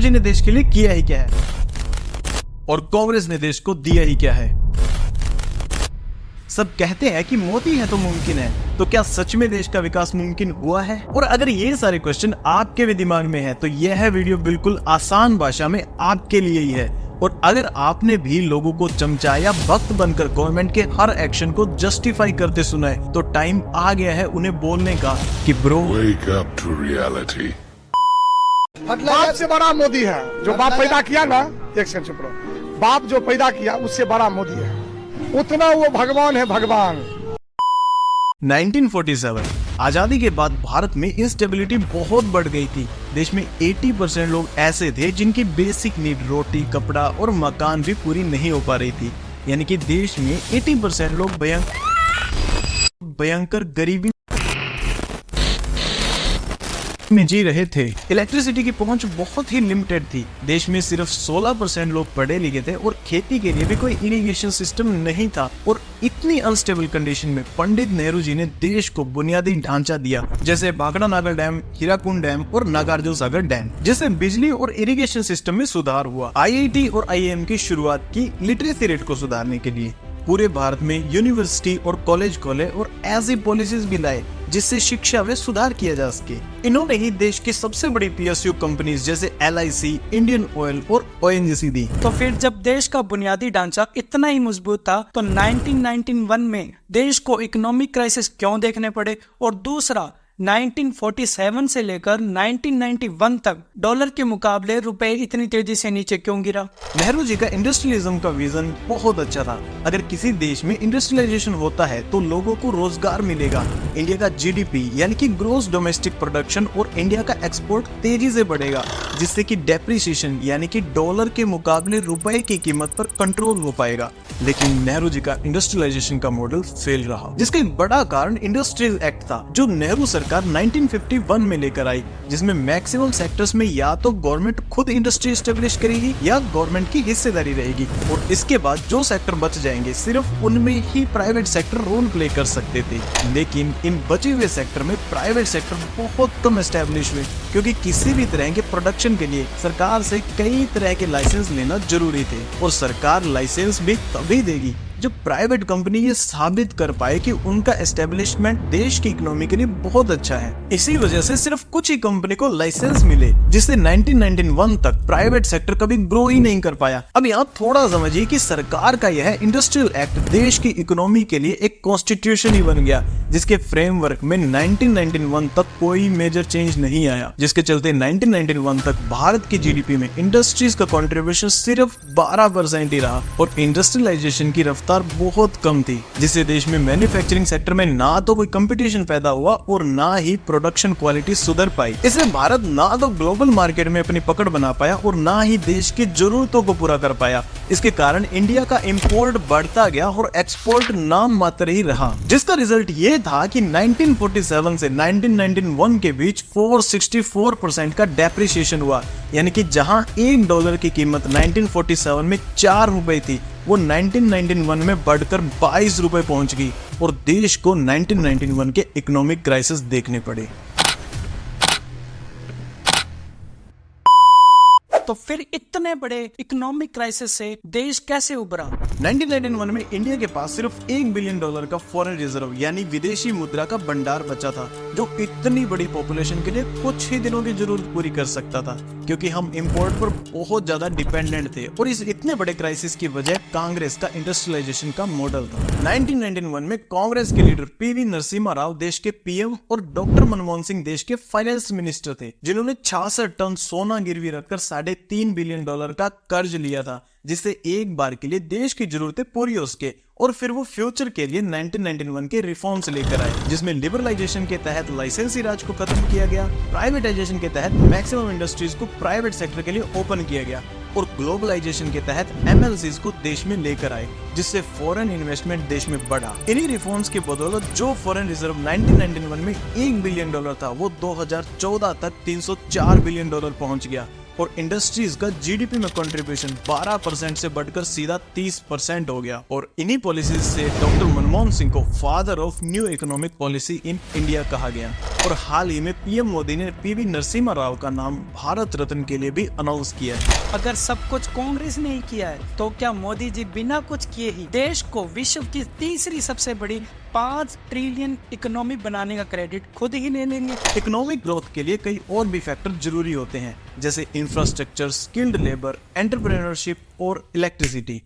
जी ने देश के लिए किया ही क्या है और कांग्रेस ने देश को दिया ही क्या है। सब कहते हैं कि मोदी है तो मुमकिन है, तो क्या सच में देश का विकास मुमकिन हुआ है? और अगर ये सारे क्वेश्चन आपके भी दिमाग में है तो यह वीडियो बिल्कुल आसान भाषा में आपके लिए ही है। और अगर आपने भी लोगों को चमचा या भक्त बनकर गवर्नमेंट के हर एक्शन को जस्टिफाई करते सुना है तो टाइम आ गया है उन्हें बोलने का कि bro Wake up to reality. बाप से बड़ा मोदी है। जो बाप पैदा किया ना, एक सेकंड चुप रहो, बाप जो पैदा किया उससे बड़ा मोदी है, उतना वो भगवान है, भगवान। 1947 आजादी के बाद भारत में इंस्टेबिलिटी बहुत बढ़ गई थी। देश में 80% लोग ऐसे थे जिनकी बेसिक नीड रोटी, कपड़ा और मकान भी पूरी नहीं हो पा रही थी। यानी कि देश में 80% लोग भयंकर गरीबी में जी रहे थे। इलेक्ट्रिसिटी की पहुंच बहुत ही लिमिटेड थी। देश में सिर्फ 16% लोग पढ़े लिखे थे और खेती के लिए भी कोई इरिगेशन सिस्टम नहीं था। और इतनी अनस्टेबल कंडीशन में पंडित नेहरू जी ने देश को बुनियादी ढांचा दिया, जैसे भाखड़ा नागर डैम, हीराकुंड डैम और नागार्जुन सागर डैम, जिससे बिजली और इरिगेशन सिस्टम में सुधार हुआ। IIT और IIM की शुरुआत की लिटरेसी रेट को सुधारने के लिए। पूरे भारत में यूनिवर्सिटी और कॉलेज खोले और ऐसी पॉलिसीज भी लाए जिससे शिक्षा में सुधार किया जा सके। इन्होंने ही देश की सबसे बड़ी PSU कंपनीज जैसे LIC, इंडियन ऑयल और ONGC दी। तो फिर जब देश का बुनियादी ढांचा इतना ही मजबूत था तो 1991 में देश को इकोनॉमिक क्राइसिस क्यों देखने पड़े? और दूसरा, 1947 से लेकर 1991 तक डॉलर के मुकाबले रुपए इतनी तेजी से नीचे क्यों गिरा? नेहरू जी का इंडस्ट्रियलिज्म का विजन बहुत अच्छा था। अगर किसी देश में इंडस्ट्रियलाइजेशन होता है तो लोगों को रोजगार मिलेगा, इंडिया का GDP यानी कि ग्रोस डोमेस्टिक प्रोडक्शन और इंडिया का एक्सपोर्ट तेजी से बढ़ेगा, जिससे कि डेप्रिसिएशन यानी कि डॉलर के मुकाबले रुपए की कीमत पर कंट्रोल हो पाएगा। लेकिन नेहरू जी का इंडस्ट्रियलाइजेशन का मॉडल फेल रहा, जिसका एक बड़ा कारण इंडस्ट्रियल एक्ट था जो नेहरू सरकार 1951 में लेकर आई, जिसमें मैक्सिमम सेक्टर्स में या तो गवर्नमेंट खुद इंडस्ट्री एस्टेब्लिश करेगी या गवर्नमेंट की हिस्सेदारी रहेगी। और इसके बाद जो सेक्टर बच जाएंगे सिर्फ उनमें ही प्राइवेट सेक्टर रोल प्ले कर सकते थे। लेकिन इन बचे हुए सेक्टर में प्राइवेट सेक्टर बहुत कम एस्टेब्लिश हुए, क्योंकि किसी भी तरह के प्रोडक्शन के लिए सरकार से कई तरह के लाइसेंस लेना जरूरी थे। और सरकार लाइसेंस भी तभी देगी जब प्राइवेट कंपनी ये साबित कर पाए कि उनका एस्टेब्लिशमेंट देश की इकोनॉमी के लिए बहुत अच्छा है। इसी वजह से सिर्फ कुछ ही कंपनी को लाइसेंस मिले, जिससे 1991 तक प्राइवेट सेक्टर कभी ग्रो ही नहीं कर पाया। अब यहाँ थोड़ा समझिए कि सरकार का यह इंडस्ट्रियल एक्ट देश की इकोनॉमी के लिए एक कॉन्स्टिट्यूशन ही बन गया, जिसके फ्रेमवर्क में 1991 तक कोई मेजर चेंज नहीं आया, जिसके चलते 1991 तक भारत की GDP में इंडस्ट्रीज का कंट्रीब्यूशन सिर्फ 12% ही रहा और इंडस्ट्रियलाइजेशन की रफ्तार बहुत कम थी, जिससे देश में मैन्युफैक्चरिंग सेक्टर में ना तो कोई कंपटीशन पैदा हुआ और ना ही प्रोडक्शन क्वालिटी सुधर पाई। इससे भारत ना तो ग्लोबल मार्केट में अपनी पकड़ बना पाया और ना ही देश की जरूरतों को पूरा कर पाया। इसके कारण इंडिया का इंपोर्ट बढ़ता गया और एक्सपोर्ट नाम मात्र ही रहा, जिसका रिजल्ट ये था कि 1947 से 1991 के बीच 464% का डेप्रिसिएशन हुआ। यानी कि जहां $1 की कीमत 1947 में 4 रुपए थी, वो 1991 में बढ़कर 22 रुपए पहुंच गई और देश को 1991 के इकोनॉमिक क्राइसिस देखने पड़े। तो फिर इतने बड़े इकोनॉमिक क्राइसिस से देश कैसे उभरा? 1991 में इंडिया के पास सिर्फ $1 बिलियन का फॉरेन रिजर्व यानी विदेशी मुद्रा का भंडार बचा था, जो इतनी बड़ी पॉपुलेशन के लिए कुछ ही दिनों की जरूरत पूरी कर सकता था, क्योंकि हम इंपोर्ट पर बहुत ज्यादा डिपेंडेंट थे। और इस इतने बड़े क्राइसिस की वजह कांग्रेस का इंडस्ट्रियलाइजेशन का मॉडल था। 1991 में कांग्रेस के लीडर PV नरसिम्हा राव देश के PM और डॉक्टर मनमोहन सिंह देश के फाइनेंस मिनिस्टर थे, जिन्होंने 66 टन सोना गिरवी रखकर $3.5 बिलियन का कर्ज लिया था, जिससे एक बार के लिए देश की जरूरतें पूरी हो सके। और फिर वो फ्यूचर के लिए 1991 के रिफॉर्म्स लेकर आए, जिसमें लिबरलाइजेशन के तहत लाइसेंसी राज को खत्म किया गया, प्राइवेटाइजेशन के तहत मैक्सिमम इंडस्ट्रीज को प्राइवेट सेक्टर के लिए ओपन किया गया और ग्लोबलाइजेशन के तहत MNCs को देश में लेकर आए, जिससे फॉरेन इन्वेस्टमेंट देश में बढ़ा। इन्हीं रिफॉर्म्स की बदौलत जो फॉरेन रिजर्व 1991 में $1 बिलियन था, वो 2014 तक $304 बिलियन पहुंच गया और इंडस्ट्रीज का GDP में कंट्रीब्यूशन 12% से बढ़कर सीधा 30% हो गया। और इन्हीं पॉलिसीज से डॉक्टर मनमोहन सिंह को father of new economic policy in India कहा गया। और हाल ही में पीएम मोदी ने पीवी नरसिम्हा राव का नाम भारत रत्न के लिए भी अनाउंस किया है। अगर सब कुछ कांग्रेस ने ही किया है तो क्या मोदी जी बिना कुछ किए ही देश को विश्व की तीसरी सबसे बड़ी 5 ट्रिलियन इकोनॉमी बनाने का क्रेडिट खुद ही ले लेंगे? इकोनॉमिक ग्रोथ के लिए कई और भी फैक्टर जरूरी होते हैं, जैसे इंफ्रास्ट्रक्चर, स्किल्ड लेबर, एंटरप्रेन्योरशिप और इलेक्ट्रिसिटी।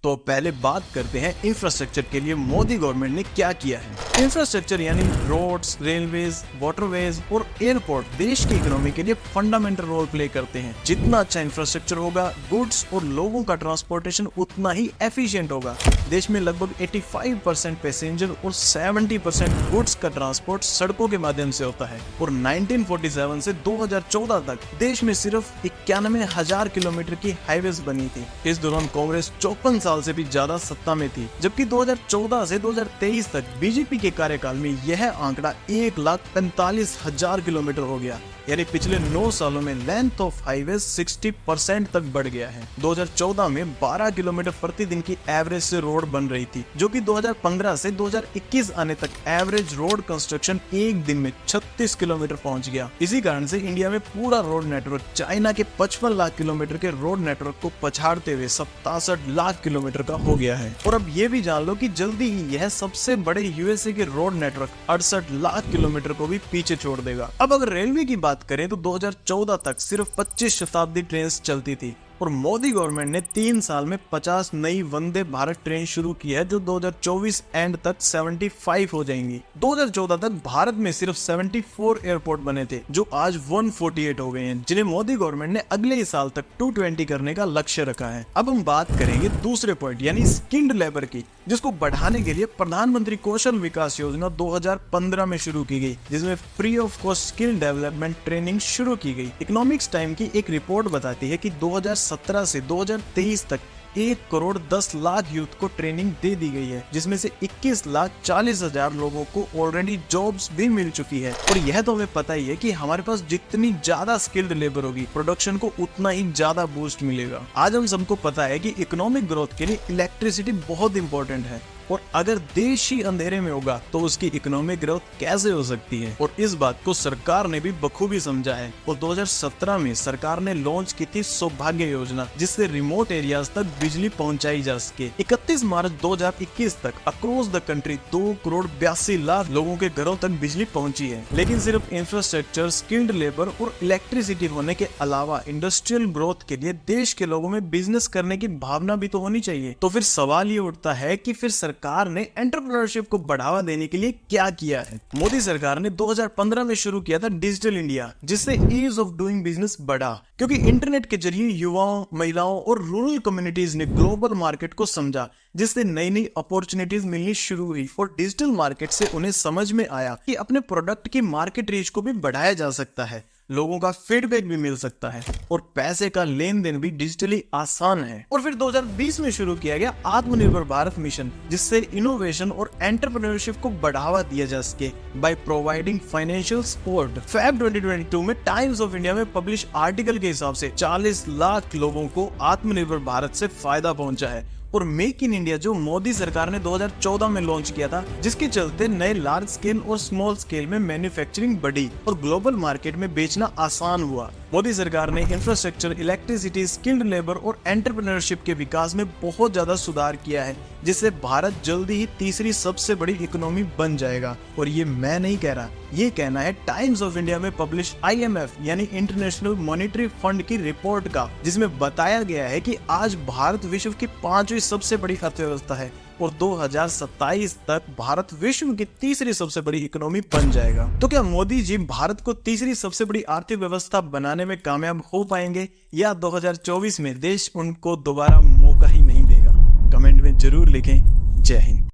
तो पहले बात करते हैं इंफ्रास्ट्रक्चर के लिए मोदी गवर्नमेंट ने क्या किया है। इंफ्रास्ट्रक्चर यानी रोड्स, रेलवेज, वाटरवेज और एयरपोर्ट देश की इकोनॉमी के लिए फंडामेंटल रोल प्ले करते हैं। जितना अच्छा इंफ्रास्ट्रक्चर होगा, गुड्स और लोगों का ट्रांसपोर्टेशन उतना ही एफिशिएंट होगा। देश में लगभग 85% पैसेंजर और 70% गुड्स का ट्रांसपोर्ट सड़कों के माध्यम से होता है। और 1947 से 2014 तक देश में सिर्फ 91,000 किलोमीटर की हाईवेज बनी थी। इस दौरान कांग्रेस 54 साल से भी ज्यादा सत्ता में थी, जबकि 2014 से 2023 तक बीजेपी के कार्यकाल में यह आंकड़ा 1,45,000 किलोमीटर हो गया। यानी पिछले 9 सालों में लेंथ ऑफ हाईवे 60% तक बढ़ गया है। 2014 में 12 किलोमीटर प्रतिदिन की एवरेज से रोड बन रही थी, जो कि 2015 से 2021 आने तक एवरेज रोड कंस्ट्रक्शन एक दिन में 36 किलोमीटर पहुंच गया। इसी कारण से इंडिया में पूरा रोड नेटवर्क चाइना के 55 लाख किलोमीटर के रोड नेटवर्क को पछाड़ते हुए 67 लाख किलोमीटर का हो गया है। और अब ये भी जान लो कि जल्दी ही यह सबसे बड़े यूएसए के रोड नेटवर्क 68 लाख किलोमीटर को भी पीछे छोड़ देगा। अब अगर रेलवे की बात करें तो 2014 तक सिर्फ 25 शताब्दी ट्रेन चलती थी और मोदी गवर्नमेंट ने 3 साल में 50 नई वंदे भारत ट्रेन शुरू की है, जो 2024 एंड तक 75 हो जाएंगी। 2014 तक भारत में सिर्फ 74 एयरपोर्ट बने थे, जो आज 148 हो गए हैं, जिन्हें मोदी गवर्नमेंट ने अगले ही साल तक 220 करने का लक्ष्य रखा है। अब हम बात करेंगे दूसरे पॉइंट यानी स्किल्ड लेबर की, जिसको बढ़ाने के लिए प्रधानमंत्री कौशल विकास योजना 2015 में शुरू की गई, जिसमें free of cost skill development training शुरू की गई। इकोनॉमिक्स टाइम की एक रिपोर्ट बताती है कि 2017 से 2023 तक 1,10,00,000 यूथ को ट्रेनिंग दे दी गई है, जिसमें से 21,40,000 लोगों को ऑलरेडी जॉब्स भी मिल चुकी है। और यह तो हमें पता ही है कि हमारे पास जितनी ज्यादा स्किल्ड लेबर होगी, प्रोडक्शन को उतना ही ज्यादा बूस्ट मिलेगा। आज हम सबको पता है कि इकोनॉमिक ग्रोथ के लिए इलेक्ट्रिसिटी बहुत इंपॉर्टेंट है, और अगर देश ही अंधेरे में होगा तो उसकी इकोनॉमिक ग्रोथ कैसे हो सकती है। और इस बात को सरकार ने भी बखूबी समझा है। और 2017 में सरकार ने लॉन्च की थी सौभाग्य योजना, जिससे रिमोट एरियाज तक बिजली पहुंचाई जा सके। 31 मार्च 2021 तक अक्रॉस द कंट्री 2,82,00,000 लोगों के घरों तक बिजली पहुंची है। लेकिन सिर्फ इंफ्रास्ट्रक्चर, स्किल्ड लेबर और इलेक्ट्रिसिटी होने के अलावा इंडस्ट्रियल ग्रोथ के लिए देश के लोगों में बिजनेस करने की भावना भी तो होनी चाहिए। तो फिर सवाल ये उठता है कि फिर सरकार ने एंटरप्रेन्योरशिप को बढ़ावा देने के लिए क्या किया है। मोदी सरकार ने 2015 में शुरू किया था डिजिटल इंडिया, जिससे ईज ऑफ डूइंग बिजनेस बढ़ा, क्योंकि इंटरनेट के जरिए युवाओं, महिलाओं और रूरल कम्युनिटीज ने ग्लोबल मार्केट को समझा, जिससे नई नई अपॉर्चुनिटीज मिलनी शुरू हुई। और डिजिटल मार्केट से उन्हें समझ में आया कि अपने प्रोडक्ट की मार्केट रीच को भी बढ़ाया जा सकता है, लोगों का फीडबैक भी मिल सकता है और पैसे का लेन देन भी डिजिटली आसान है। और फिर 2020 में शुरू किया गया आत्मनिर्भर भारत मिशन, जिससे इनोवेशन और एंटरप्रेन्योरशिप को बढ़ावा दिया जा सके by providing financial support. Feb 2022 में टाइम्स ऑफ इंडिया में पब्लिश आर्टिकल के हिसाब से 40 लाख लोगों को आत्मनिर्भर भारत से फायदा पहुंचा है। और मेक इन इंडिया जो मोदी सरकार ने 2014 में लॉन्च किया था, जिसके चलते नए लार्ज स्केल और स्मॉल स्केल में मैन्युफैक्चरिंग बढ़ी और ग्लोबल मार्केट में बेचना आसान हुआ। मोदी सरकार ने इंफ्रास्ट्रक्चर, इलेक्ट्रिसिटी, स्किल्ड लेबर और एंटरप्रेन्योरशिप के विकास में बहुत ज्यादा सुधार किया है, जिससे भारत जल्दी ही तीसरी सबसे बड़ी इकोनॉमी बन जाएगा। और ये मैं नहीं कह रहा, ये कहना है टाइम्स ऑफ इंडिया में पब्लिश IMF यानी इंटरनेशनल मॉनेटरी फंड की रिपोर्ट का, जिसमें बताया गया है कि आज भारत विश्व की 5वीं सबसे बड़ी अर्थव्यवस्था है और 2027 तक भारत विश्व की तीसरी सबसे बड़ी इकोनॉमी बन जाएगा। तो क्या मोदी जी भारत को तीसरी सबसे बड़ी आर्थिक व्यवस्था बनाने में कामयाब हो पाएंगे, या 2024 में देश उनको दोबारा मौका ही नहीं देगा? कमेंट में जरूर लिखें। जय हिंद।